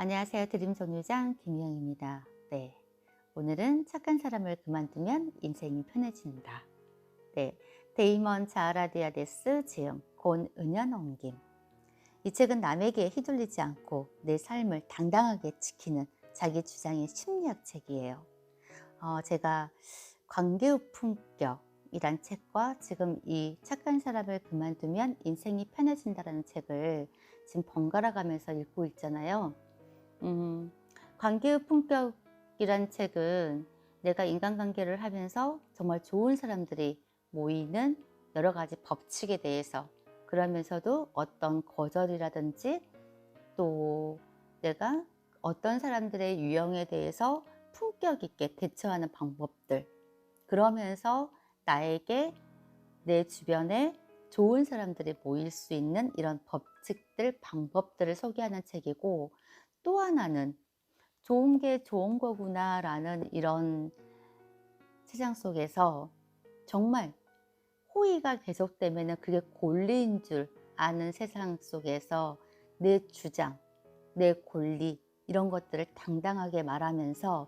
안녕하세요. 드림정류장 김희영입니다. 네, 오늘은 착한 사람을 그만두면 인생이 편해진다. 네, 데이먼 자하라디아데스 지음, 권은연 옮김. 이 책은 남에게 휘둘리지 않고 내 삶을 당당하게 지키는 자기 주장의 심리학 책이에요. 제가 관계의 품격이란 책과 지금 이 착한 사람을 그만두면 인생이 편해진다라는 책을 지금 번갈아 가면서 읽고 있잖아요. 관계의 품격이란 책은 내가 인간관계를 하면서 정말 좋은 사람들이 모이는 여러 가지 법칙에 대해서, 그러면서도 어떤 거절이라든지 또 내가 어떤 사람들의 유형에 대해서 품격 있게 대처하는 방법들, 그러면서 나에게 내 주변에 좋은 사람들이 모일 수 있는 이런 법칙들, 방법들을 소개하는 책이고, 또 하나는 좋은 게 좋은 거구나 라는 이런 세상 속에서 정말 호의가 계속되면 그게 권리인 줄 아는 세상 속에서 내 주장, 내 권리 이런 것들을 당당하게 말하면서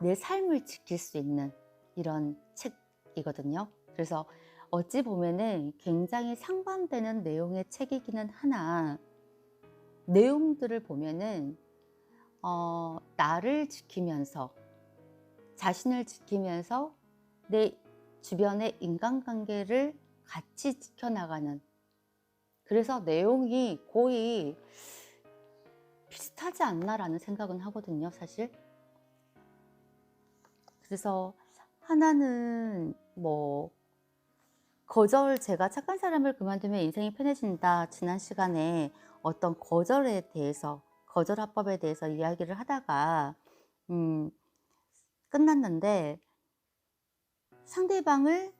내 삶을 지킬 수 있는 이런 책이거든요. 그래서 어찌 보면은 굉장히 상반되는 내용의 책이기는 하나, 내용들을 보면은 나를 지키면서, 자신을 지키면서 내 주변의 인간관계를 같이 지켜나가는, 그래서 내용이 거의 비슷하지 않나라는 생각은 하거든요, 사실. 그래서 하나는 제가 착한 사람을 그만두면 인생이 편해진다, 지난 시간에 어떤 거절에 대해서, 거절화법에 대해서 이야기를 하다가 끝났는데, 상대방을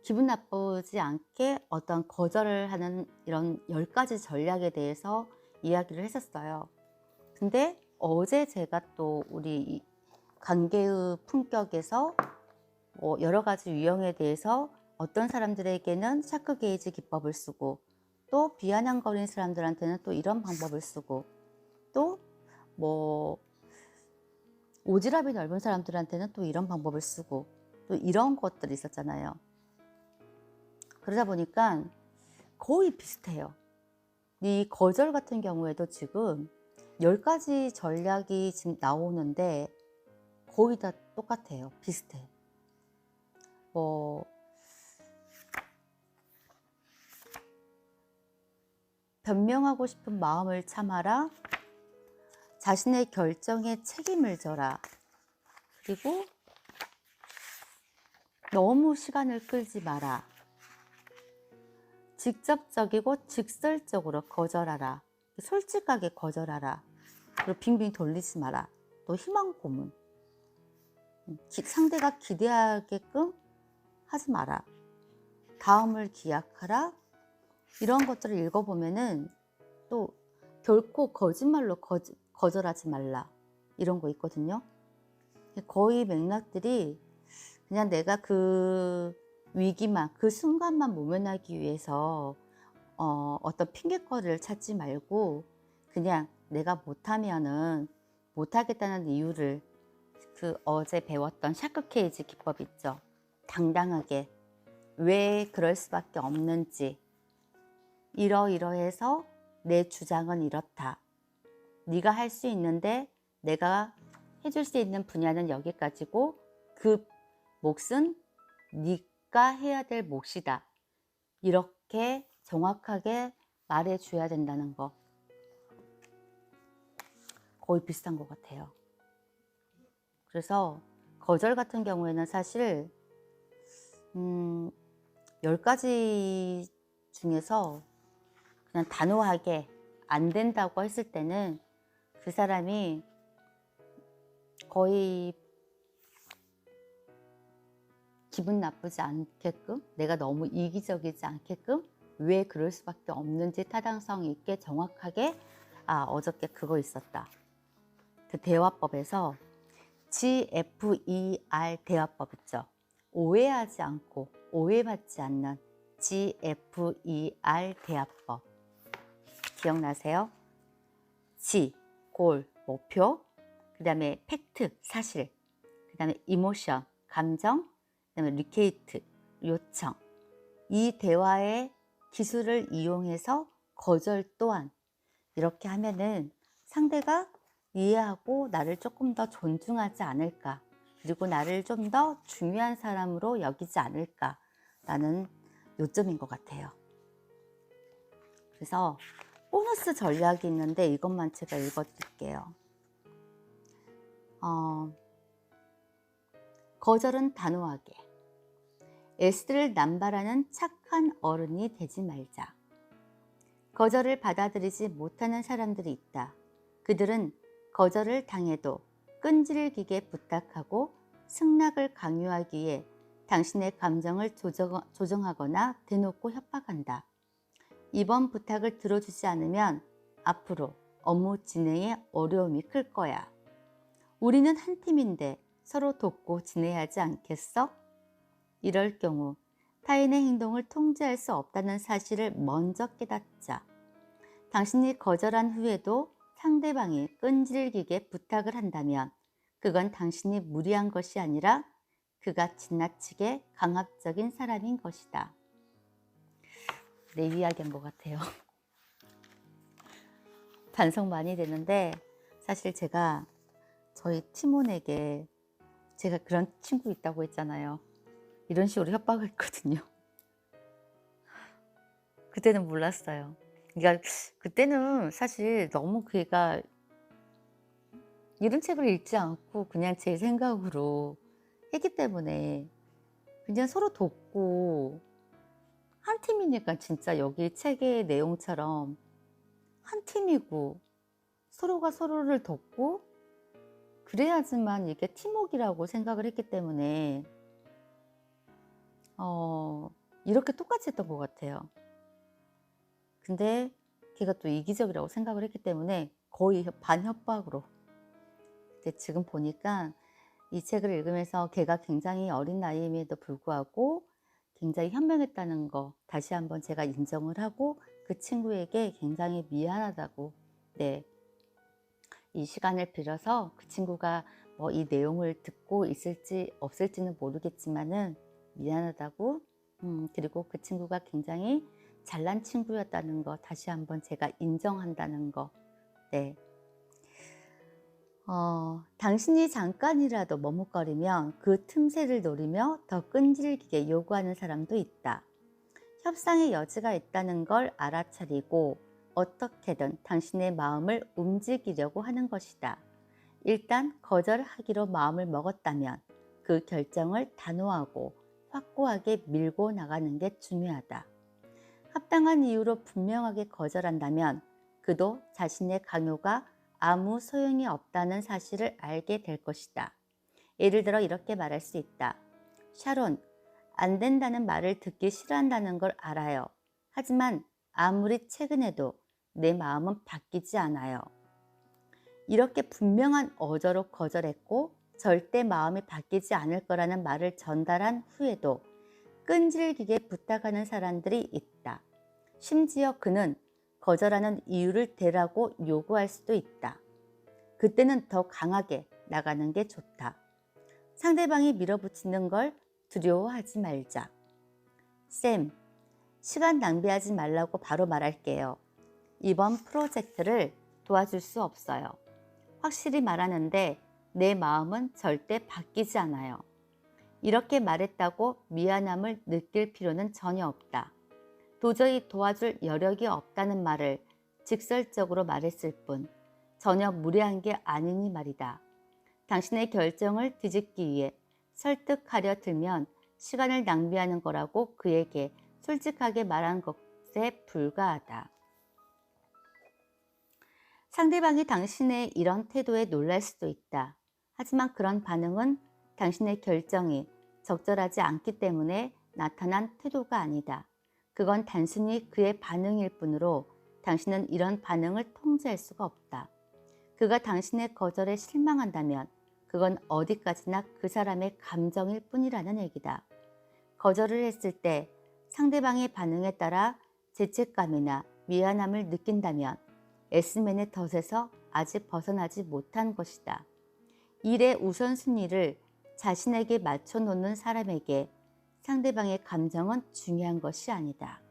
기분 나쁘지 않게 어떤 거절을 하는 이런 10가지 전략에 대해서 이야기를 했었어요. 근데 어제 제가 또 우리 관계의 품격에서 여러 가지 유형에 대해서 어떤 사람들에게는 샤크 게이지 기법을 쓰고, 또 비아냥거리는 사람들한테는 또 이런 방법을 쓰고, 또 오지랖이 넓은 사람들한테는 또 이런 방법을 쓰고, 또 이런 것들이 있었잖아요. 그러다 보니까 거의 비슷해요. 이 거절 같은 경우에도 지금 10가지 전략이 지금 나오는데 거의 다 똑같아요. 비슷해. 변명하고 싶은 마음을 참아라. 자신의 결정에 책임을 져라. 그리고 너무 시간을 끌지 마라. 직접적이고 직설적으로 거절하라. 솔직하게 거절하라. 그리고 빙빙 돌리지 마라. 또 희망 고문. 상대가 기대하게끔 하지 마라. 다음을 기약하라. 이런 것들을 읽어보면은 또 결코 거짓말로 거절하지 말라. 이런 거 있거든요. 거의 맥락들이 그냥 내가 그 위기만, 그 순간만 모면하기 위해서 어떤 핑계거리를 찾지 말고, 그냥 내가 못하면은 못하겠다는 이유를, 그 어제 배웠던 샤크 케이지 기법 있죠. 당당하게 왜 그럴 수밖에 없는지, 이러이러해서 내 주장은 이렇다. 네가 할 수 있는데 내가 해줄 수 있는 분야는 여기까지고, 그 몫은 네가 해야 될 몫이다. 이렇게 정확하게 말해줘야 된다는 거. 거의 비슷한 것 같아요. 그래서 거절 같은 경우에는 사실 10가지 중에서 그냥 단호하게 안 된다고 했을 때는 그 사람이 거의 기분 나쁘지 않게끔, 내가 너무 이기적이지 않게끔 왜 그럴 수밖에 없는지 타당성 있게 정확하게, 어저께 그거 있었다. 그 대화법에서 GFER 대화법 있죠. 오해하지 않고 오해받지 않는 GFER 대화법. 기억나세요? 지, 골, 목표, 그 다음에 팩트, 사실, 그 다음에 이모션, 감정, 그 다음에 리케이트, 요청. 이 대화의 기술을 이용해서 거절 또한 이렇게 하면은 상대가 이해하고 나를 조금 더 존중하지 않을까, 그리고 나를 좀 더 중요한 사람으로 여기지 않을까라는 요점인 것 같아요. 그래서 보너스 전략이 있는데 이것만 제가 읽어드릴게요. 거절은 단호하게. S를 남발하는 착한 어른이 되지 말자. 거절을 받아들이지 못하는 사람들이 있다. 그들은 거절을 당해도 끈질기게 부탁하고 승낙을 강요하기 위해 당신의 감정을 조정하거나 대놓고 협박한다. 이번 부탁을 들어주지 않으면 앞으로 업무 진행에 어려움이 클 거야. 우리는 한 팀인데 서로 돕고 지내야 하지 않겠어? 이럴 경우 타인의 행동을 통제할 수 없다는 사실을 먼저 깨닫자. 당신이 거절한 후에도 상대방이 끈질기게 부탁을 한다면 그건 당신이 무리한 것이 아니라 그가 지나치게 강압적인 사람인 것이다. 내 이야기한 것 같아요. 반성 많이 되는데, 사실 제가 저희 팀원에게 제가 그런 친구 있다고 했잖아요. 이런 식으로 협박을 했거든요. 그때는 몰랐어요. 그러니까 그때는 사실 너무 걔가 이런 책을 읽지 않고 그냥 제 생각으로 했기 때문에 그냥 서로 돕고, 한 팀이니까 진짜 여기 책의 내용처럼 한 팀이고 서로가 서로를 돕고 그래야지만 이게 팀워크라고 생각을 했기 때문에 이렇게 똑같이 했던 것 같아요. 근데 걔가 또 이기적이라고 생각을 했기 때문에 거의 반협박으로. 근데 지금 보니까 이 책을 읽으면서 걔가 굉장히 어린 나이임에도 불구하고 굉장히 현명했다는 거 다시 한번 제가 인정을 하고 그 친구에게 굉장히 미안하다고, 이 시간을 빌어서 그 친구가 뭐 이 내용을 듣고 있을지 없을지는 모르겠지만은 미안하다고, 그리고 그 친구가 굉장히 잘난 친구였다는 거 다시 한번 제가 인정한다는 거. 당신이 잠깐이라도 머뭇거리면 그 틈새를 노리며 더 끈질기게 요구하는 사람도 있다. 협상의 여지가 있다는 걸 알아차리고 어떻게든 당신의 마음을 움직이려고 하는 것이다. 일단 거절하기로 마음을 먹었다면 그 결정을 단호하고 확고하게 밀고 나가는 게 중요하다. 합당한 이유로 분명하게 거절한다면 그도 자신의 강요가 아무 소용이 없다는 사실을 알게 될 것이다. 예를 들어 이렇게 말할 수 있다. 샤론, 안 된다는 말을 듣기 싫어한다는 걸 알아요. 하지만 아무리 최근에도 내 마음은 바뀌지 않아요. 이렇게 분명한 어조로 거절했고 절대 마음이 바뀌지 않을 거라는 말을 전달한 후에도 끈질기게 부탁하는 사람들이 있다. 심지어 그는 거절하는 이유를 대라고 요구할 수도 있다. 그때는 더 강하게 나가는 게 좋다. 상대방이 밀어붙이는 걸 두려워하지 말자. 쌤, 시간 낭비하지 말라고 바로 말할게요. 이번 프로젝트를 도와줄 수 없어요. 확실히 말하는데 내 마음은 절대 바뀌지 않아요. 이렇게 말했다고 미안함을 느낄 필요는 전혀 없다. 도저히 도와줄 여력이 없다는 말을 직설적으로 말했을 뿐 전혀 무례한 게 아니니 말이다. 당신의 결정을 뒤집기 위해 설득하려 들면 시간을 낭비하는 거라고 그에게 솔직하게 말한 것에 불과하다. 상대방이 당신의 이런 태도에 놀랄 수도 있다. 하지만 그런 반응은 당신의 결정이 적절하지 않기 때문에 나타난 태도가 아니다. 그건 단순히 그의 반응일 뿐으로 당신은 이런 반응을 통제할 수가 없다. 그가 당신의 거절에 실망한다면 그건 어디까지나 그 사람의 감정일 뿐이라는 얘기다. 거절을 했을 때 상대방의 반응에 따라 죄책감이나 미안함을 느낀다면 S맨의 덫에서 아직 벗어나지 못한 것이다. 일의 우선순위를 자신에게 맞춰놓는 사람에게 상대방의 감정은 중요한 것이 아니다.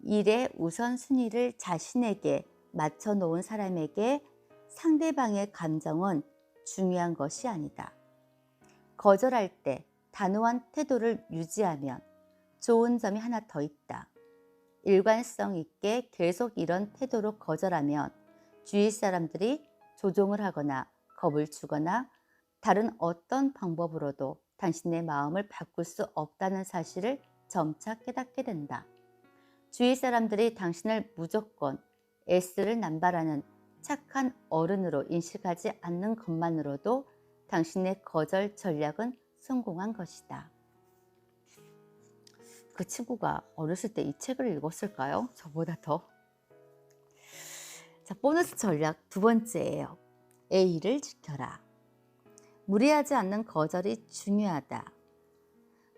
일의 우선순위를 자신에게 맞춰놓은 사람에게 상대방의 감정은 중요한 것이 아니다. 거절할 때 단호한 태도를 유지하면 좋은 점이 하나 더 있다. 일관성 있게 계속 이런 태도로 거절하면 주위 사람들이 조종을 하거나 겁을 주거나 다른 어떤 방법으로도 당신의 마음을 바꿀 수 없다는 사실을 점차 깨닫게 된다. 주위 사람들이 당신을 무조건 S를 남발하는 착한 어른으로 인식하지 않는 것만으로도 당신의 거절 전략은 성공한 것이다. 그 친구가 어렸을 때 이 책을 읽었을까요? 저보다 더. 자, 보너스 전략 두 번째예요. A를 지켜라. 무리하지 않는 거절이 중요하다.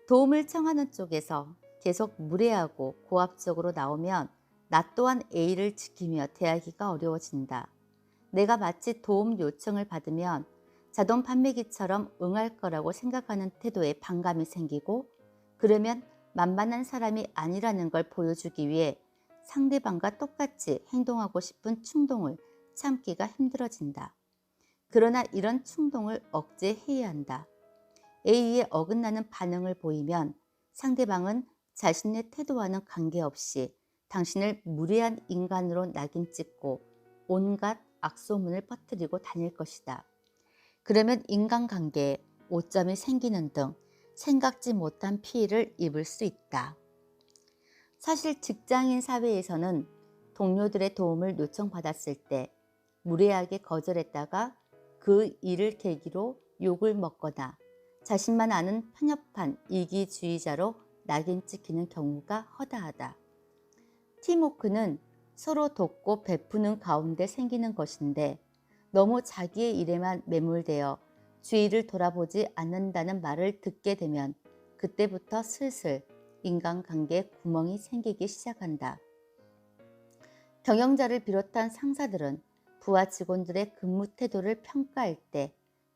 도움을 청하는 쪽에서 계속 무례하고 고압적으로 나오면 나 또한 A를 지키며 대하기가 어려워진다. 내가 마치 도움 요청을 받으면 자동 판매기처럼 응할 거라고 생각하는 태도에 반감이 생기고, 그러면 만만한 사람이 아니라는 걸 보여주기 위해 상대방과 똑같이 행동하고 싶은 충동을 참기가 힘들어진다. 그러나 이런 충동을 억제해야 한다. A에 어긋나는 반응을 보이면 상대방은 자신의 태도와는 관계없이 당신을 무례한 인간으로 낙인 찍고 온갖 악소문을 퍼뜨리고 다닐 것이다. 그러면 인간관계에 오점이 생기는 등 생각지 못한 피해를 입을 수 있다. 사실 직장인 사회에서는 동료들의 도움을 요청받았을 때 무례하게 거절했다가 그 일을 계기로 욕을 먹거나 자신만 아는 편협한 이기주의자로 낙인 찍히는 경우가 허다하다. 팀워크는 서로 돕고 베푸는 가운데 생기는 것인데, 너무 자기의 일에만 매몰되어 주위를 돌아보지 않는다는 말을 듣게 되면 그때부터 슬슬 인간관계에 구멍이 생기기 시작한다. 경영자를 비롯한 상사들은 부하 직원들의 근무 태도를 평가할 때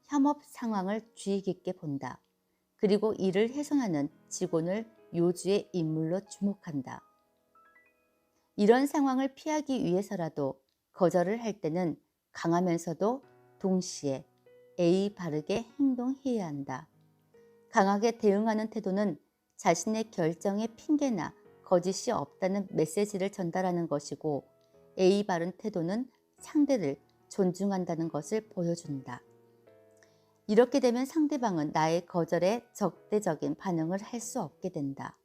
협업 상황을 주의 깊게 본다. 그리고 이를 훼손하는 직원을 요주의 인물로 주목한다. 이런 상황을 피하기 위해서라도 거절을 할 때는 강하면서도 동시에 A 바르게 행동해야 한다. 강하게 대응하는 태도는 자신의 결정에 핑계나 거짓이 없다는 메시지를 전달하는 것이고, A 바른 태도는 상대를 존중한다는 것을 보여준다. 이렇게 되면 상대방은 나의 거절에 적대적인 반응을 할 수 없게 된다.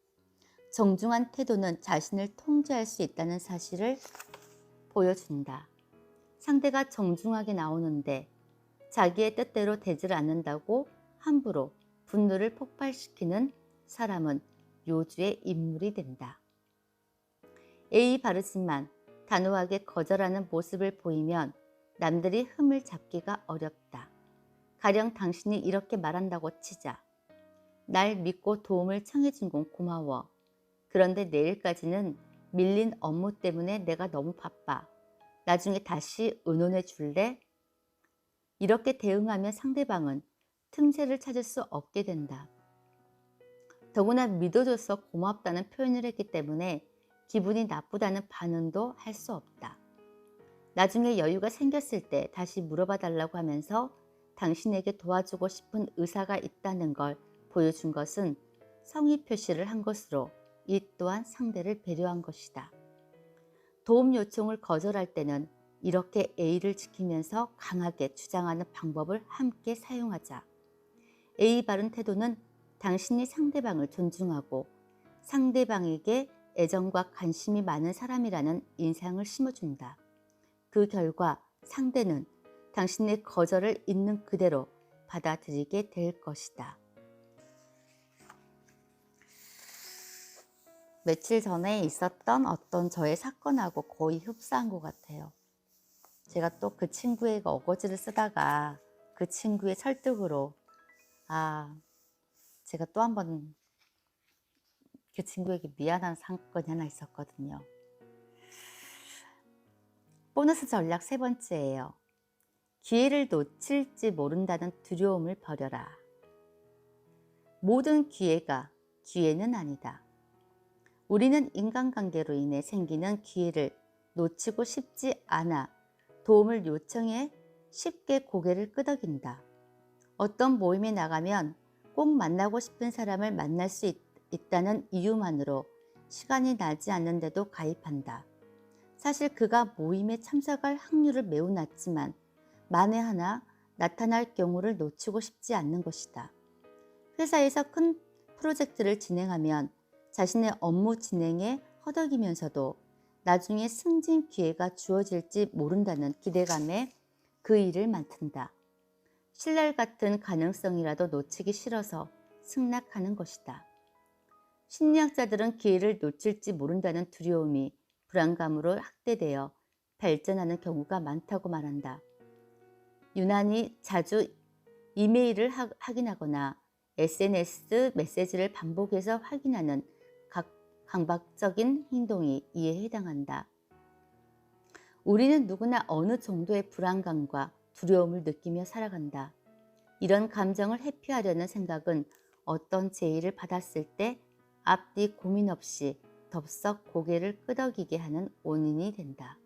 정중한 태도는 자신을 통제할 수 있다는 사실을 보여준다. 상대가 정중하게 나오는데 자기의 뜻대로 되질 않는다고 함부로 분노를 폭발시키는 사람은 요주의 인물이 된다. A 바르지만 단호하게 거절하는 모습을 보이면 남들이 흠을 잡기가 어렵다. 가령 당신이 이렇게 말한다고 치자. 날 믿고 도움을 청해준 건 고마워. 그런데 내일까지는 밀린 업무 때문에 내가 너무 바빠. 나중에 다시 의논해 줄래? 이렇게 대응하면 상대방은 틈새를 찾을 수 없게 된다. 더구나 믿어줘서 고맙다는 표현을 했기 때문에 기분이 나쁘다는 반응도 할 수 없다. 나중에 여유가 생겼을 때 다시 물어봐 달라고 하면서 당신에게 도와주고 싶은 의사가 있다는 걸 보여준 것은 성의 표시를 한 것으로 이 또한 상대를 배려한 것이다. 도움 요청을 거절할 때는 이렇게 A를 지키면서 강하게 주장하는 방법을 함께 사용하자. A 바른 태도는 당신이 상대방을 존중하고 상대방에게 애정과 관심이 많은 사람이라는 인상을 심어준다. 그 결과 상대는 당신의 거절을 있는 그대로 받아들이게 될 것이다. 며칠 전에 있었던 어떤 저의 사건하고 거의 흡사한 것 같아요. 제가 또 그 친구의 어거지를 쓰다가 그 친구의 설득으로 제가 또 한 번 그 친구에게 미안한 사건이 하나 있었거든요. 보너스 전략 세 번째예요. 기회를 놓칠지 모른다는 두려움을 버려라. 모든 기회는 아니다. 우리는 인간관계로 인해 생기는 기회를 놓치고 싶지 않아 도움을 요청해 쉽게 고개를 끄덕인다. 어떤 모임에 나가면 꼭 만나고 싶은 사람을 만날 수 있다는 이유만으로 시간이 나지 않는데도 가입한다. 사실 그가 모임에 참석할 확률을 매우 낮지만 만에 하나 나타날 경우를 놓치고 싶지 않는 것이다. 회사에서 큰 프로젝트를 진행하면 자신의 업무 진행에 허덕이면서도 나중에 승진 기회가 주어질지 모른다는 기대감에 그 일을 맡는다. 신랄 같은 가능성이라도 놓치기 싫어서 승낙하는 것이다. 심리학자들은 기회를 놓칠지 모른다는 두려움이 불안감으로 확대되어 발전하는 경우가 많다고 말한다. 유난히 자주 이메일을 확인하거나 SNS 메시지를 반복해서 확인하는 강박적인 행동이 이에 해당한다. 우리는 누구나 어느 정도의 불안감과 두려움을 느끼며 살아간다. 이런 감정을 회피하려는 생각은 어떤 제의를 받았을 때 앞뒤 고민 없이 덥석 고개를 끄덕이게 하는 원인이 된다.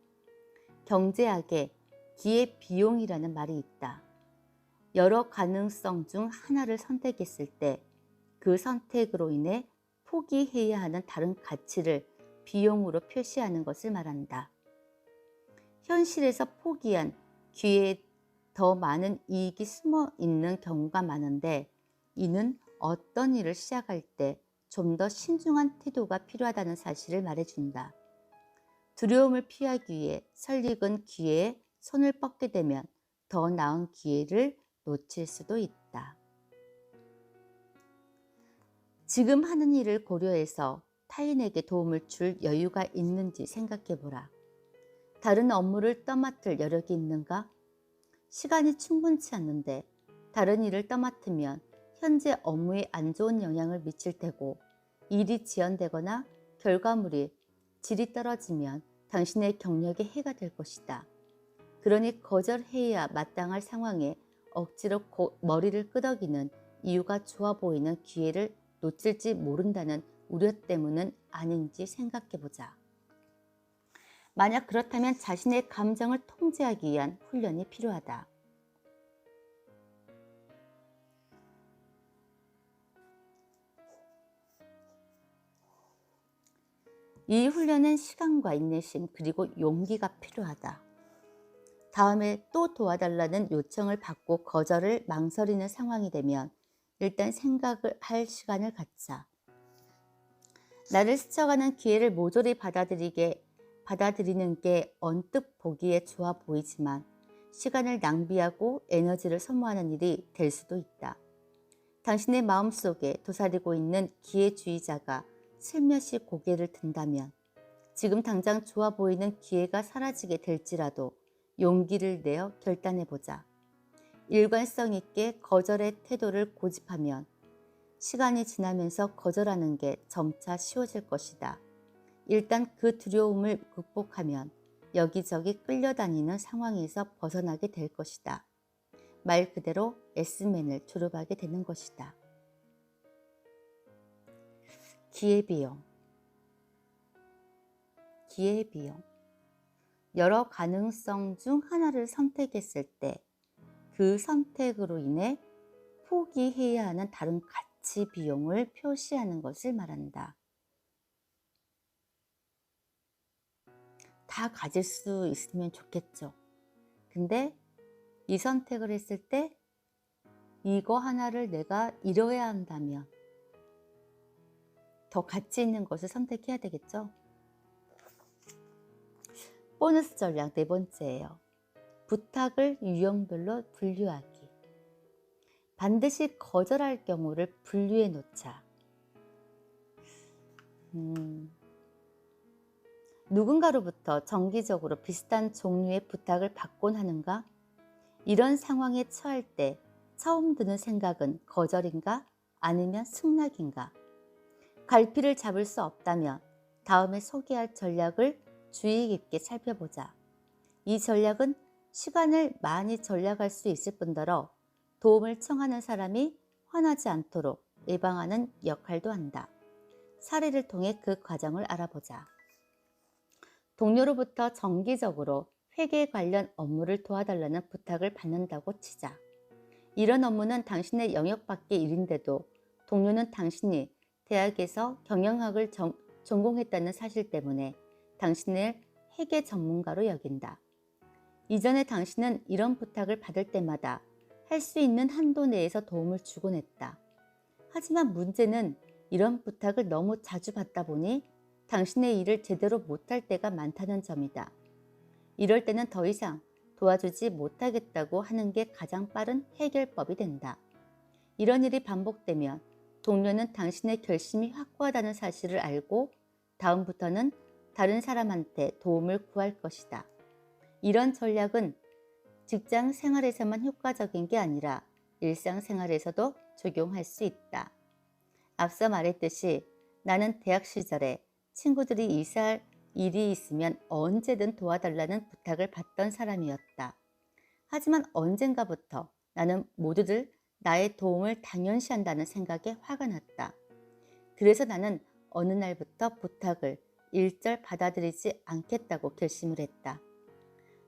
경제학에 기회비용이라는 말이 있다. 여러 가능성 중 하나를 선택했을 때 그 선택으로 인해 포기해야 하는 다른 가치를 비용으로 표시하는 것을 말한다. 현실에서 포기한 기회에 더 많은 이익이 숨어 있는 경우가 많은데 이는 어떤 일을 시작할 때 좀 더 신중한 태도가 필요하다는 사실을 말해준다. 두려움을 피하기 위해 설익은 기회에 손을 뻗게 되면 더 나은 기회를 놓칠 수도 있다. 지금 하는 일을 고려해서 타인에게 도움을 줄 여유가 있는지 생각해보라. 다른 업무를 떠맡을 여력이 있는가? 시간이 충분치 않는데 다른 일을 떠맡으면 현재 업무에 안 좋은 영향을 미칠 테고 일이 지연되거나 결과물이 질이 떨어지면 당신의 경력에 해가 될 것이다. 그러니 거절해야 마땅할 상황에 억지로 머리를 끄덕이는 이유가 좋아 보이는 기회를 놓칠지 모른다는 우려 때문은 아닌지 생각해보자. 만약 그렇다면 자신의 감정을 통제하기 위한 훈련이 필요하다. 이 훈련은 시간과 인내심 그리고 용기가 필요하다. 다음에 또 도와달라는 요청을 받고 거절을 망설이는 상황이 되면 일단 생각을 할 시간을 갖자. 나를 스쳐가는 기회를 모조리 받아들이는 게 언뜻 보기에 좋아 보이지만 시간을 낭비하고 에너지를 소모하는 일이 될 수도 있다. 당신의 마음속에 도사리고 있는 기회주의자가 슬며시 고개를 든다면 지금 당장 좋아 보이는 기회가 사라지게 될지라도 용기를 내어 결단해보자. 일관성 있게 거절의 태도를 고집하면 시간이 지나면서 거절하는 게 점차 쉬워질 것이다. 일단 그 두려움을 극복하면 여기저기 끌려다니는 상황에서 벗어나게 될 것이다. 말 그대로 S맨을 졸업하게 되는 것이다. 기회비용. 여러 가능성 중 하나를 선택했을 때 그 선택으로 인해 포기해야 하는 다른 가치 비용을 표시하는 것을 말한다. 다 가질 수 있으면 좋겠죠. 근데 이 선택을 했을 때 이거 하나를 내가 잃어야 한다면 더 가치 있는 것을 선택해야 되겠죠. 보너스 전략 네 번째예요. 부탁을 유형별로 분류하기. 반드시 거절할 경우를 분류해 놓자. 누군가로부터 정기적으로 비슷한 종류의 부탁을 받곤 하는가? 이런 상황에 처할 때 처음 드는 생각은 거절인가? 아니면 승낙인가? 갈피를 잡을 수 없다면 다음에 소개할 전략을 주의 깊게 살펴보자. 이 전략은 시간을 많이 절약할 수 있을 뿐더러 도움을 청하는 사람이 화나지 않도록 예방하는 역할도 한다. 사례를 통해 그 과정을 알아보자. 동료로부터 정기적으로 회계 관련 업무를 도와달라는 부탁을 받는다고 치자. 이런 업무는 당신의 영역 밖의 일인데도 동료는 당신이 대학에서 경영학을 전공했다는 사실 때문에 당신을 회계 전문가로 여긴다. 이전에 당신은 이런 부탁을 받을 때마다 할 수 있는 한도 내에서 도움을 주곤 했다. 하지만 문제는 이런 부탁을 너무 자주 받다 보니 당신의 일을 제대로 못할 때가 많다는 점이다. 이럴 때는 더 이상 도와주지 못하겠다고 하는 게 가장 빠른 해결법이 된다. 이런 일이 반복되면 동료는 당신의 결심이 확고하다는 사실을 알고 다음부터는 다른 사람한테 도움을 구할 것이다. 이런 전략은 직장 생활에서만 효과적인 게 아니라 일상생활에서도 적용할 수 있다. 앞서 말했듯이 나는 대학 시절에 친구들이 이사할 일이 있으면 언제든 도와달라는 부탁을 받던 사람이었다. 하지만 언젠가부터 나는 모두들 나의 도움을 당연시한다는 생각에 화가 났다. 그래서 나는 어느 날부터 부탁을 일절 받아들이지 않겠다고 결심을 했다.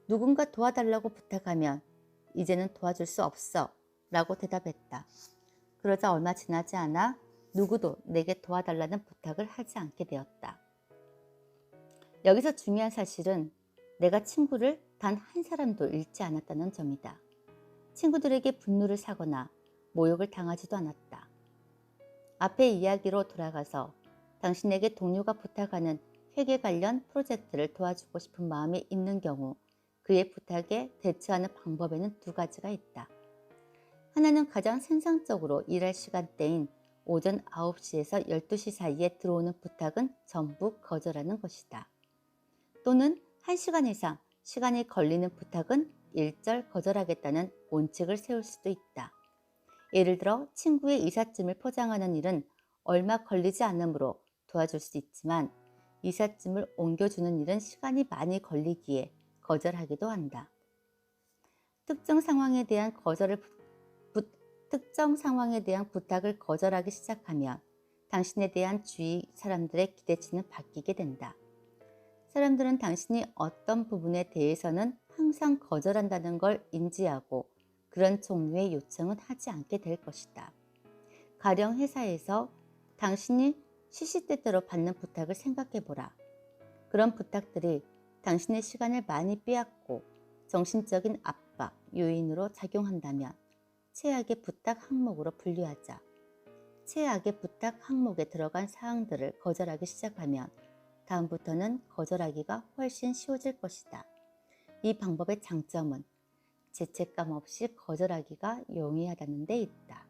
누군가 도와달라고 부탁하면 이제는 도와줄 수 없어 라고 대답했다. 그러자 얼마 지나지 않아 누구도 내게 도와달라는 부탁을 하지 않게 되었다. 여기서 중요한 사실은 내가 친구를 단 한 사람도 잃지 않았다는 점이다. 친구들에게 분노를 사거나 모욕을 당하지도 않았다. 앞의 이야기로 돌아가서 당신에게 동료가 부탁하는 회계 관련 프로젝트를 도와주고 싶은 마음이 있는 경우 그의 부탁에 대처하는 방법에는 두 가지가 있다. 하나는 가장 생산적으로 일할 시간대인 오전 9시에서 12시 사이에 들어오는 부탁은 전부 거절하는 것이다. 또는 1시간 이상 시간이 걸리는 부탁은 일절 거절하겠다는 원칙을 세울 수도 있다. 예를 들어 친구의 이삿짐을 포장하는 일은 얼마 걸리지 않으므로 도와줄 수 있지만 이삿짐을 옮겨주는 일은 시간이 많이 걸리기에 거절하기도 한다. 특정 상황에 대한 부탁을 거절하기 시작하면 당신에 대한 주위 사람들의 기대치는 바뀌게 된다. 사람들은 당신이 어떤 부분에 대해서는 항상 거절한다는 걸 인지하고 그런 종류의 요청은 하지 않게 될 것이다. 가령 회사에서 당신이 시시때때로 받는 부탁을 생각해보라. 그런 부탁들이 당신의 시간을 많이 빼앗고 정신적인 압박, 요인으로 작용한다면 최악의 부탁 항목으로 분류하자. 최악의 부탁 항목에 들어간 사항들을 거절하기 시작하면 다음부터는 거절하기가 훨씬 쉬워질 것이다. 이 방법의 장점은 죄책감 없이 거절하기가 용이하다는 데 있다.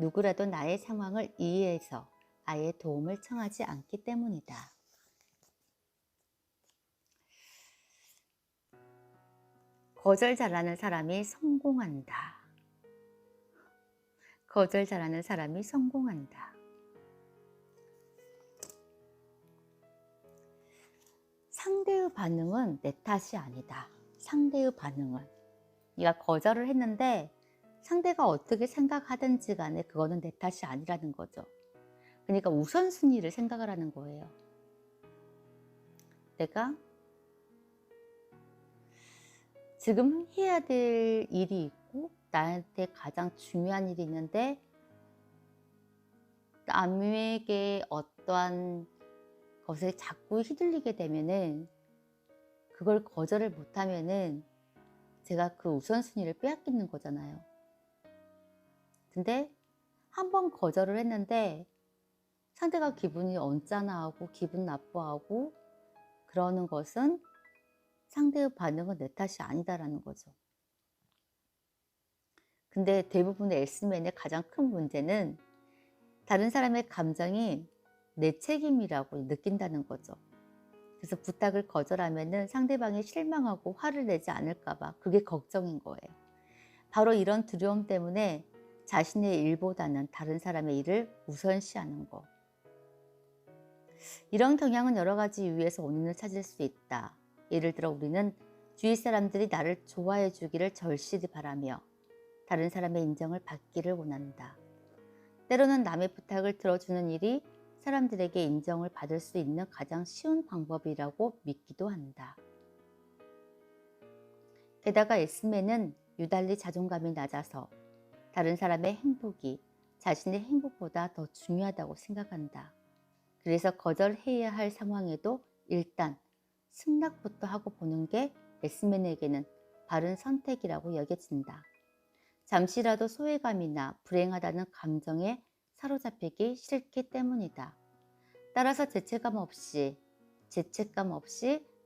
누구라도 나의 상황을 이해해서 아예 도움을 청하지 않기 때문이다. 거절 잘하는 사람이 성공한다. 거절 잘하는 사람이 성공한다. 상대의 반응은 내 탓이 아니다. 상대의 반응은. 네가 거절을 했는데 상대가 어떻게 생각하든지 간에 그거는 내 탓이 아니라는 거죠. 그러니까 우선순위를 생각을 하는 거예요. 내가 지금 해야 될 일이 있고 나한테 가장 중요한 일이 있는데 남에게 어떠한 것에 자꾸 휘둘리게 되면은 그걸 거절을 못하면은 제가 그 우선순위를 빼앗기는 거잖아요. 근데 한 번 거절을 했는데 상대가 기분이 언짢아하고 기분 나빠하고 그러는 것은 상대의 반응은 내 탓이 아니다라는 거죠. 근데 대부분의 S맨의 가장 큰 문제는 다른 사람의 감정이 내 책임이라고 느낀다는 거죠. 그래서 부탁을 거절하면은 상대방이 실망하고 화를 내지 않을까 봐 그게 걱정인 거예요. 바로 이런 두려움 때문에 자신의 일보다는 다른 사람의 일을 우선시하는 거. 이런 경향은 여러 가지 이유에서 원인을 찾을 수 있다. 예를 들어 우리는 주위 사람들이 나를 좋아해 주기를 절실히 바라며 다른 사람의 인정을 받기를 원한다. 때로는 남의 부탁을 들어주는 일이 사람들에게 인정을 받을 수 있는 가장 쉬운 방법이라고 믿기도 한다. 게다가 에스메는 유달리 자존감이 낮아서 다른 사람의 행복이 자신의 행복보다 더 중요하다고 생각한다. 그래서 거절해야 할 상황에도 일단 승낙부터 하고 보는 게 에스맨에게는 바른 선택이라고 여겨진다. 잠시라도 소외감이나 불행하다는 감정에 사로잡히기 싫기 때문이다. 따라서 죄책감 없이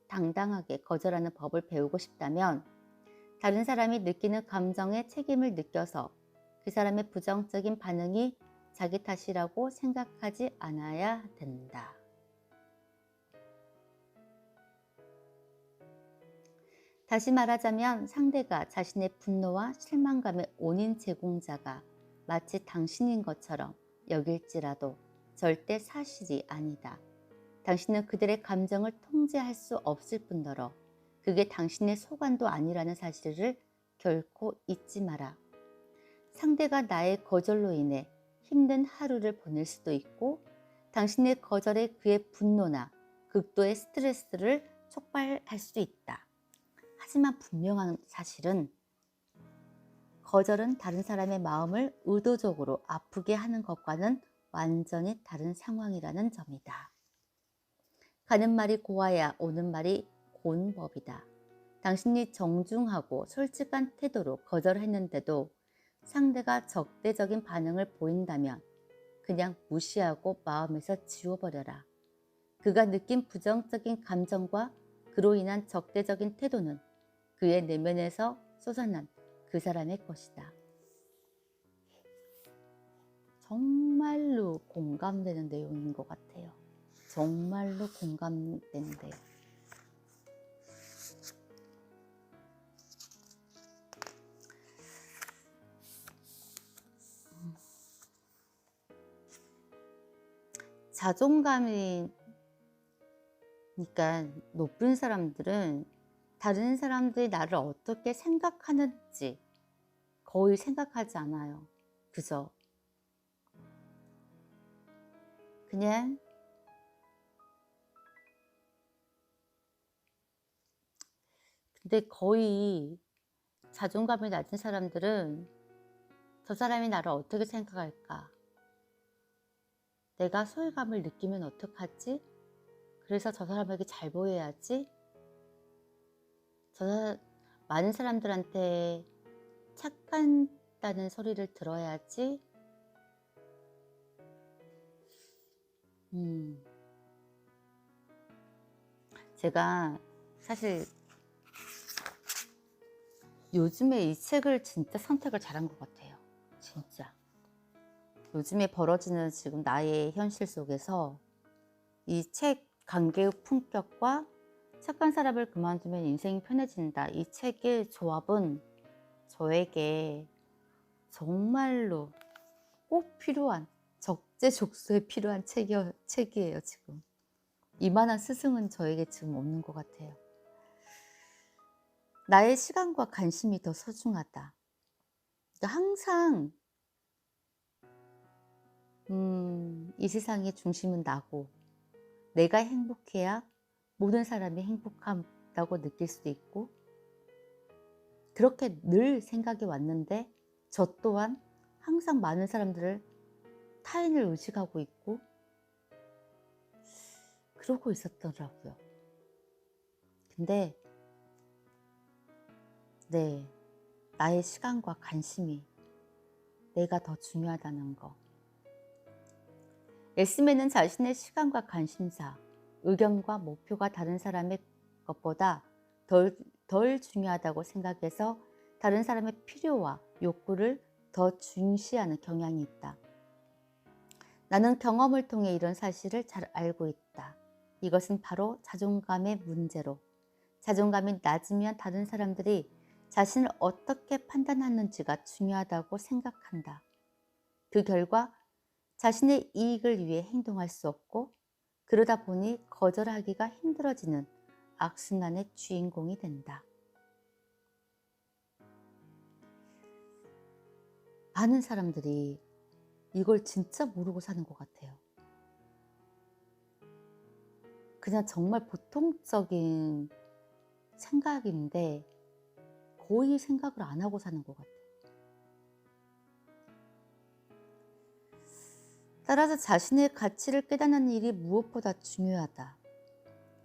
당당하게 거절하는 법을 배우고 싶다면 다른 사람이 느끼는 감정에 책임을 느껴서 그 사람의 부정적인 반응이 자기 탓이라고 생각하지 않아야 된다. 다시 말하자면 상대가 자신의 분노와 실망감의 원인 제공자가 마치 당신인 것처럼 여길지라도 절대 사실이 아니다. 당신은 그들의 감정을 통제할 수 없을 뿐더러 그게 당신의 소관도 아니라는 사실을 결코 잊지 마라. 상대가 나의 거절로 인해 힘든 하루를 보낼 수도 있고 당신의 거절에 그의 분노나 극도의 스트레스를 촉발할 수도 있다. 하지만 분명한 사실은 거절은 다른 사람의 마음을 의도적으로 아프게 하는 것과는 완전히 다른 상황이라는 점이다. 가는 말이 고와야 오는 말이 고운 법이다. 당신이 정중하고 솔직한 태도로 거절했는데도 상대가 적대적인 반응을 보인다면 그냥 무시하고 마음에서 지워버려라. 그가 느낀 부정적인 감정과 그로 인한 적대적인 태도는 그의 내면에서 솟아난 그 사람의 것이다. 정말로 공감되는 내용인 것 같아요. 정말로 공감되는데요. 자존감이 높은 사람들은 다른 사람들이 나를 어떻게 생각하는지 거의 생각하지 않아요. 그죠? 그냥 근데 거의 자존감이 낮은 사람들은 저 사람이 나를 어떻게 생각할까? 내가 소외감을 느끼면 어떡하지? 그래서 저 사람에게 잘 보여야지? 많은 사람들한테 착하다는 소리를 들어야지? 제가 사실 요즘에 이 책을 진짜 선택을 잘한 것 같아요. 진짜. 요즘에 벌어지는 지금 나의 현실 속에서 이 책 관계의 품격과 착한 사람을 그만두면 인생이 편해진다. 이 책의 조합은 저에게 정말로 꼭 필요한 적재적소에 필요한 책이에요. 지금 이만한 스승은 저에게 지금 없는 것 같아요. 나의 시간과 관심이 더 소중하다. 항상 이 세상의 중심은 나고 내가 행복해야 모든 사람이 행복하다고 느낄 수도 있고 그렇게 늘 생각해 왔는데 저 또한 항상 많은 사람들을 타인을 의식하고 있고 그러고 있었더라고요. 근데 나의 시간과 관심이 내가 더 중요하다는 거. 에스메는 자신의 시간과 관심사, 의견과 목표가 다른 사람의 것보다 덜 중요하다고 생각해서 다른 사람의 필요와 욕구를 더 중시하는 경향이 있다. 나는 경험을 통해 이런 사실을 잘 알고 있다. 이것은 바로 자존감의 문제로 자존감이 낮으면 다른 사람들이 자신을 어떻게 판단하는지가 중요하다고 생각한다. 그 결과 자신의 이익을 위해 행동할 수 없고 그러다 보니 거절하기가 힘들어지는 악순환의 주인공이 된다. 많은 사람들이 이걸 진짜 모르고 사는 것 같아요. 그냥 정말 보통적인 생각인데 거의 생각을 안 하고 사는 것 같아요. 따라서 자신의 가치를 깨닫는 일이 무엇보다 중요하다.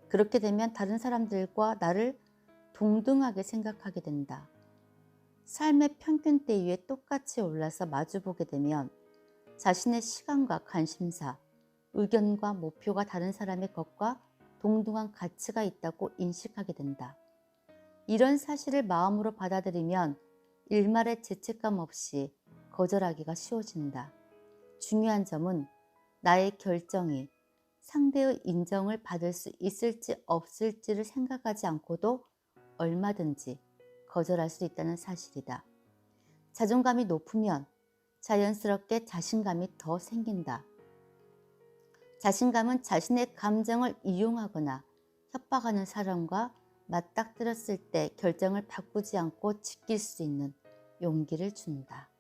그렇게 되면 다른 사람들과 나를 동등하게 생각하게 된다. 삶의 평균대 위에 똑같이 올라서 마주보게 되면 자신의 시간과 관심사, 의견과 목표가 다른 사람의 것과 동등한 가치가 있다고 인식하게 된다. 이런 사실을 마음으로 받아들이면 일말의 죄책감 없이 거절하기가 쉬워진다. 중요한 점은 나의 결정이 상대의 인정을 받을 수 있을지 없을지를 생각하지 않고도 얼마든지 거절할 수 있다는 사실이다. 자존감이 높으면 자연스럽게 자신감이 더 생긴다. 자신감은 자신의 감정을 이용하거나 협박하는 사람과 맞닥뜨렸을 때 결정을 바꾸지 않고 지킬 수 있는 용기를 준다.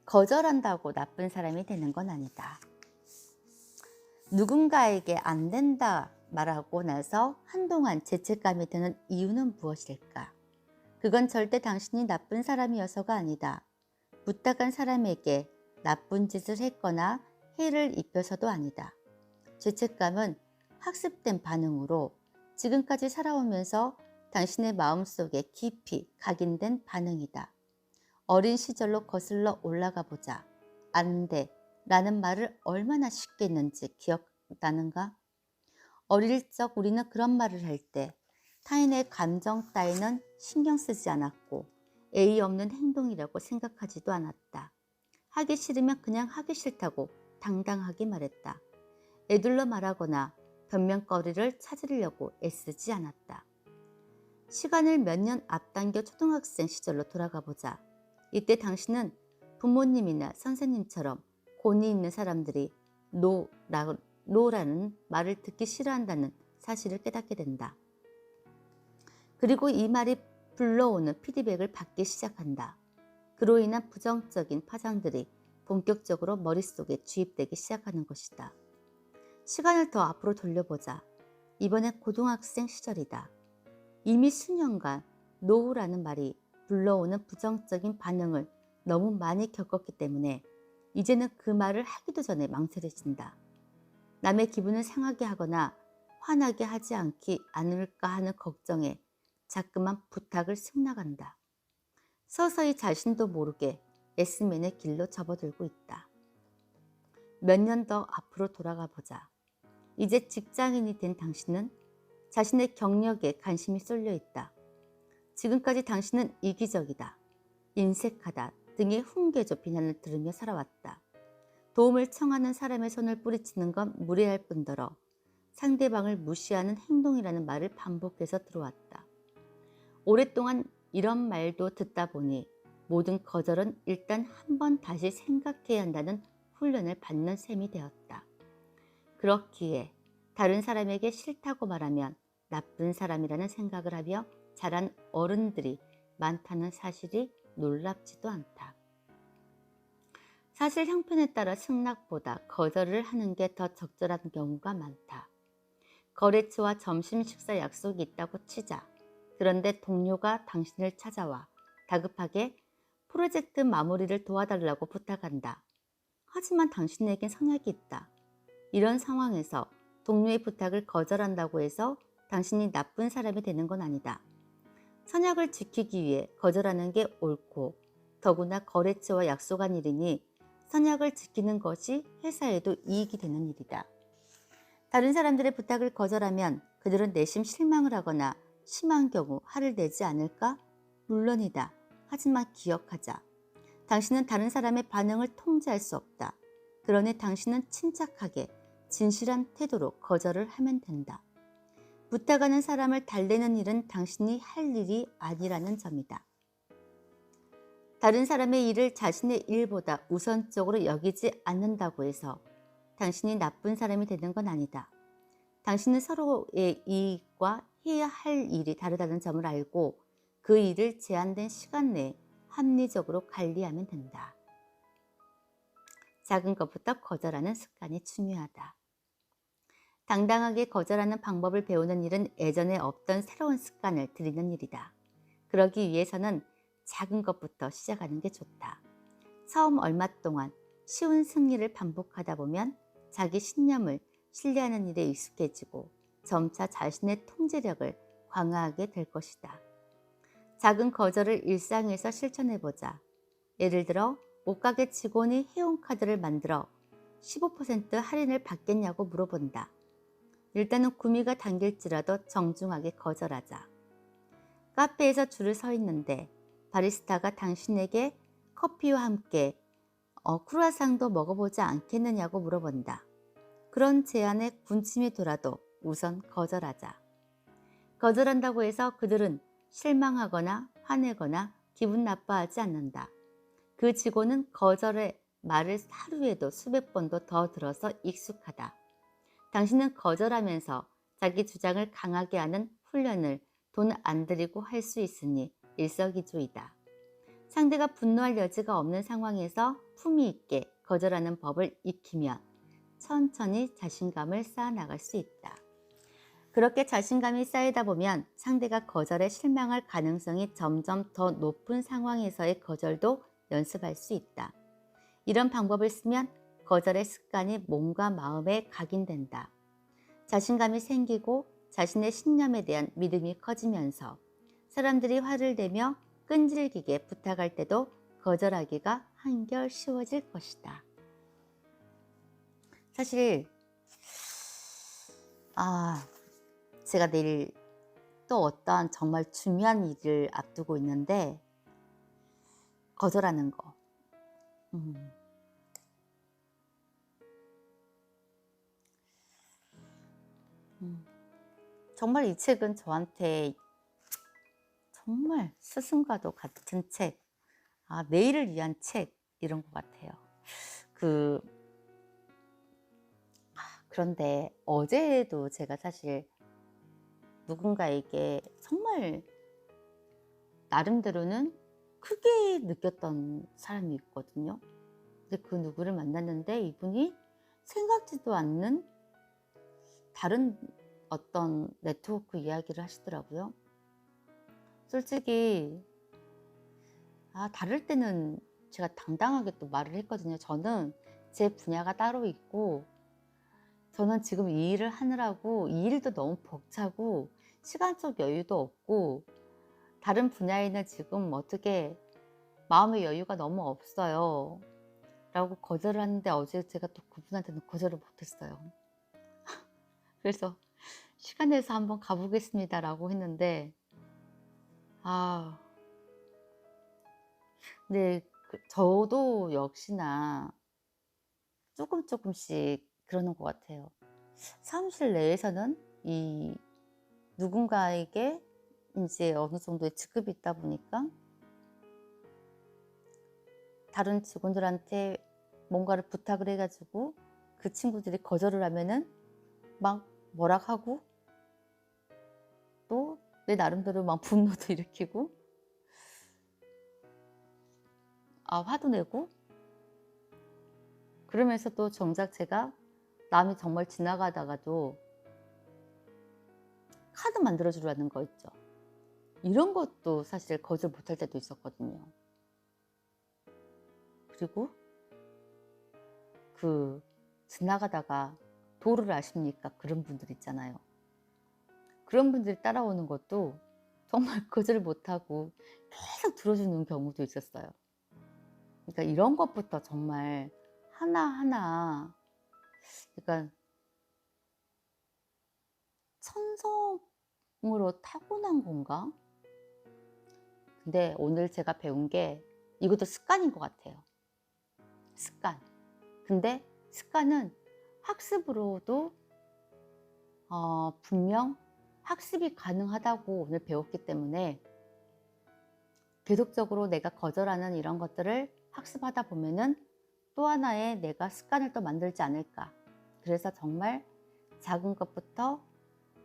거절한다고 나쁜 사람이 되는 건 아니다. 누군가에게 안 된다 말하고 나서 한동안 죄책감이 드는 이유는 무엇일까? 그건 절대 당신이 나쁜 사람이어서가 아니다. 부탁한 사람에게 나쁜 짓을 했거나 해를 입혀서도 아니다. 죄책감은 학습된 반응으로 지금까지 살아오면서 당신의 마음속에 깊이 각인된 반응이다. 어린 시절로 거슬러 올라가 보자. 안 돼 라는 말을 얼마나 쉽게 했는지 기억나는가? 어릴 적 우리는 그런 말을 할 때 타인의 감정 따위는 신경 쓰지 않았고 예의 없는 행동이라고 생각하지도 않았다. 하기 싫으면 그냥 하기 싫다고 당당하게 말했다. 애둘러 말하거나 변명거리를 찾으려고 애쓰지 않았다. 시간을 몇 년 앞당겨 초등학생 시절로 돌아가 보자. 이때 당신은 부모님이나 선생님처럼 권위 있는 사람들이 노라는 말을 듣기 싫어한다는 사실을 깨닫게 된다. 그리고 이 말이 불러오는 피드백을 받기 시작한다. 그로 인한 부정적인 파장들이 본격적으로 머릿속에 주입되기 시작하는 것이다. 시간을 더 앞으로 돌려보자. 이번엔 고등학생 시절이다. 이미 수년간 노라는 말이 불러오는 부정적인 반응을 너무 많이 겪었기 때문에 이제는 그 말을 하기도 전에 망설여진다. 남의 기분을 상하게 하거나 화나게 하지 않을까 하는 걱정에 자꾸만 부탁을 승낙한다. 서서히 자신도 모르게 예스맨의 길로 접어들고 있다. 몇 년 더 앞으로 돌아가 보자. 이제 직장인이 된 당신은 자신의 경력에 관심이 쏠려 있다. 지금까지 당신은 이기적이다, 인색하다 등의 훈계조 비난을 들으며 살아왔다. 도움을 청하는 사람의 손을 뿌리치는 건 무례할 뿐더러 상대방을 무시하는 행동이라는 말을 반복해서 들어왔다. 오랫동안 이런 말도 듣다 보니 모든 거절은 일단 한 번 다시 생각해야 한다는 훈련을 받는 셈이 되었다. 그렇기에 다른 사람에게 싫다고 말하면 나쁜 사람이라는 생각을 하며 자란 어른들이 많다는 사실이 놀랍지도 않다. 사실 형편에 따라 승낙보다 거절을 하는 게 더 적절한 경우가 많다. 거래처와 점심 식사 약속이 있다고 치자. 그런데 동료가 당신을 찾아와 다급하게 프로젝트 마무리를 도와달라고 부탁한다. 하지만 당신에겐 선약이 있다. 이런 상황에서 동료의 부탁을 거절한다고 해서 당신이 나쁜 사람이 되는 건 아니다. 선약을 지키기 위해 거절하는 게 옳고 더구나 거래처와 약속한 일이니 선약을 지키는 것이 회사에도 이익이 되는 일이다. 다른 사람들의 부탁을 거절하면 그들은 내심 실망을 하거나 심한 경우 화를 내지 않을까? 물론이다. 하지만 기억하자. 당신은 다른 사람의 반응을 통제할 수 없다. 그러니 당신은 침착하게 진실한 태도로 거절을 하면 된다. 부탁하는 사람을 달래는 일은 당신이 할 일이 아니라는 점이다. 다른 사람의 일을 자신의 일보다 우선적으로 여기지 않는다고 해서 당신이 나쁜 사람이 되는 건 아니다. 당신은 서로의 이익과 해야 할 일이 다르다는 점을 알고 그 일을 제한된 시간 내에 합리적으로 관리하면 된다. 작은 것부터 거절하는 습관이 중요하다. 당당하게 거절하는 방법을 배우는 일은 예전에 없던 새로운 습관을 들이는 일이다. 그러기 위해서는 작은 것부터 시작하는 게 좋다. 처음 얼마 동안 쉬운 승리를 반복하다 보면 자기 신념을 신뢰하는 일에 익숙해지고 점차 자신의 통제력을 강화하게 될 것이다. 작은 거절을 일상에서 실천해보자. 예를 들어 옷가게 직원이 회원카드를 만들어 15% 할인을 받겠냐고 물어본다. 일단은 구미가 당길지라도 정중하게 거절하자. 카페에서 줄을 서 있는데 바리스타가 당신에게 커피와 함께 크루아상도 먹어보지 않겠느냐고 물어본다. 그런 제안에 군침이 돌아도 우선 거절하자. 거절한다고 해서 그들은 실망하거나 화내거나 기분 나빠하지 않는다. 그 직원은 거절의 말을 하루에도 수백 번도 더 들어서 익숙하다. 당신은 거절하면서 자기 주장을 강하게 하는 훈련을 돈 안 들이고 할 수 있으니 일석이조이다. 상대가 분노할 여지가 없는 상황에서 품위 있게 거절하는 법을 익히면 천천히 자신감을 쌓아나갈 수 있다. 그렇게 자신감이 쌓이다 보면 상대가 거절에 실망할 가능성이 점점 더 높은 상황에서의 거절도 연습할 수 있다. 이런 방법을 쓰면 거절의 습관이 몸과 마음에 각인된다. 자신감이 생기고 자신의 신념에 대한 믿음이 커지면서 사람들이 화를 내며 끈질기게 부탁할 때도 거절하기가 한결 쉬워질 것이다. 사실 제가 내일 또 어떠한 정말 중요한 일을 앞두고 있는데 거절하는 거. 정말 이 책은 저한테 정말 스승과도 같은 책, 내일을 위한 책 이런 것 같아요. 그런데 어제도 제가 사실 누군가에게 정말 나름대로는 크게 느꼈던 사람이 있거든요. 근데 그 누구를 만났는데 이분이 생각지도 않는 다른 어떤 네트워크 이야기를 하시더라고요. 솔직히 다를 때는 제가 당당하게 또 말을 했거든요. 저는 제 분야가 따로 있고 저는 지금 이 일을 하느라고 이 일도 너무 벅차고 시간적 여유도 없고 다른 분야에는 지금 어떻게 마음의 여유가 너무 없어요 라고 거절을 하는데 어제 제가 또 그분한테는 거절을 못했어요. 그래서 시간 내서 한번 가보겠습니다 라고 했는데 근데 저도 역시나 조금씩 그러는 것 같아요. 사무실 내에서는 이 누군가에게 이제 어느 정도의 직급이 있다 보니까 다른 직원들한테 뭔가를 부탁을 해가지고 그 친구들이 거절을 하면은 막 뭐라 하고 또 내 나름대로 막 분노도 일으키고 화도 내고 그러면서 또 정작 제가 남이 정말 지나가다가도 카드 만들어 주라는 거 있죠. 이런 것도 사실 거절 못할 때도 있었거든요. 그리고 지나가다가 도를 아십니까? 그런 분들 있잖아요. 그런 분들이 따라오는 것도 정말 거절 못하고 계속 들어주는 경우도 있었어요. 그러니까 이런 것부터 정말 하나하나 그러니까 천성으로 타고난 건가? 근데 오늘 제가 배운 게 이것도 습관인 것 같아요. 습관. 근데 습관은 학습으로도 분명 학습이 가능하다고 오늘 배웠기 때문에 계속적으로 내가 거절하는 이런 것들을 학습하다 보면은 또 하나의 내가 습관을 또 만들지 않을까. 그래서 정말 작은 것부터,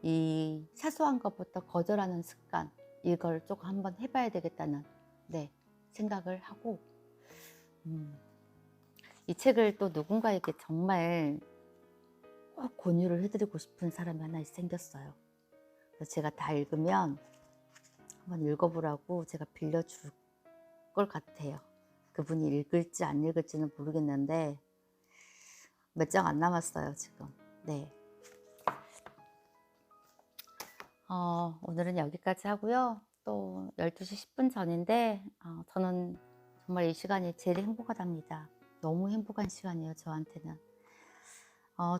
이 사소한 것부터 거절하는 습관, 이걸 조금 한번 해봐야 되겠다는 네, 생각을 하고, 이 책을 또 누군가에게 정말 꼭 권유를 해드리고 싶은 사람이 하나 생겼어요. 그래서 제가 다 읽으면 한번 읽어보라고 제가 빌려줄 걸 같아요. 그분이 읽을지 안 읽을지는 모르겠는데 몇 장 안 남았어요 지금. 네. 오늘은 여기까지 하고요. 또 12시 10분 전인데 저는 정말 이 시간이 제일 행복하답니다. 너무 행복한 시간이에요 저한테는.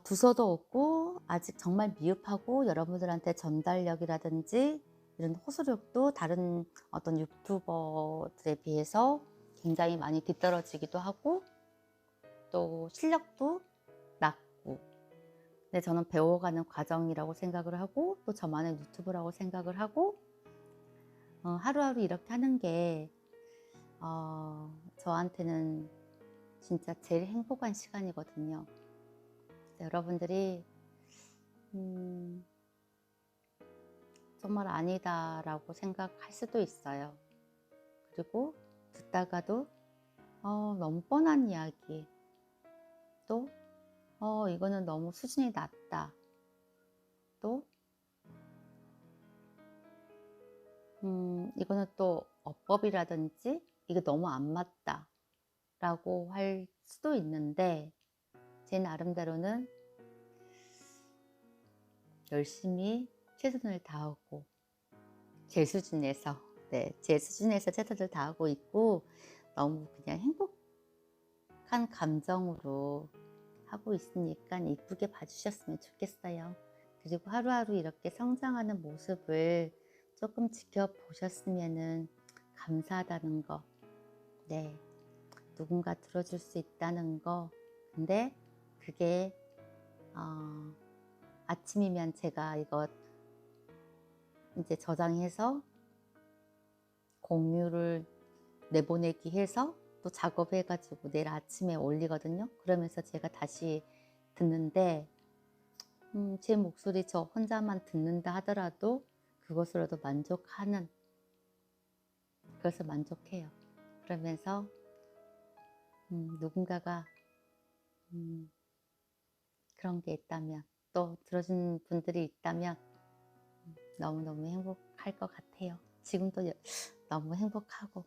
두서도 없고 아직 정말 미흡하고 여러분들한테 전달력이라든지 이런 호소력도 다른 어떤 유튜버들에 비해서 굉장히 많이 뒤떨어지기도 하고, 또 실력도 낮고, 근데 저는 배워가는 과정이라고 생각을 하고, 또 저만의 유튜브라고 생각을 하고, 하루하루 이렇게 하는 게 저한테는 진짜 제일 행복한 시간이거든요. 여러분들이 정말 아니다라고 생각할 수도 있어요. 그리고 듣다가도 너무 뻔한 이야기, 또 이거는 너무 수준이 낮다, 또 이거는 또 어법이라든지 이게 너무 안 맞다 라고 할 수도 있는데, 제 나름대로는 열심히 최선을 다하고 제 수준에서 제 수준에서 최선을 다하고 있고, 너무 그냥 행복한 감정으로 하고 있으니까 이쁘게 봐주셨으면 좋겠어요. 그리고 하루하루 이렇게 성장하는 모습을 조금 지켜보셨으면 감사하다는 거, 누군가 들어줄 수 있다는 거. 근데 그게 아침이면 제가 이거 이제 저장해서 공유를 내보내기 해서 또 작업해가지고 내일 아침에 올리거든요. 그러면서 제가 다시 듣는데 제 목소리 저 혼자만 듣는다 하더라도 그것으로도 만족하는, 그것을 만족해요. 그러면서 누군가가 그런 게 있다면, 또 들어준 분들이 있다면 너무너무 행복할 것 같아요. 지금도 너무 행복하고.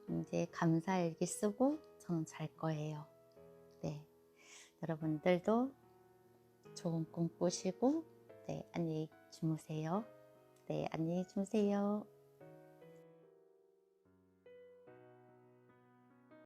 이제 감사일기 쓰고 저는 잘 거예요. 여러분들도 좋은 꿈 꾸시고 안녕히 주무세요. 안녕히 주무세요.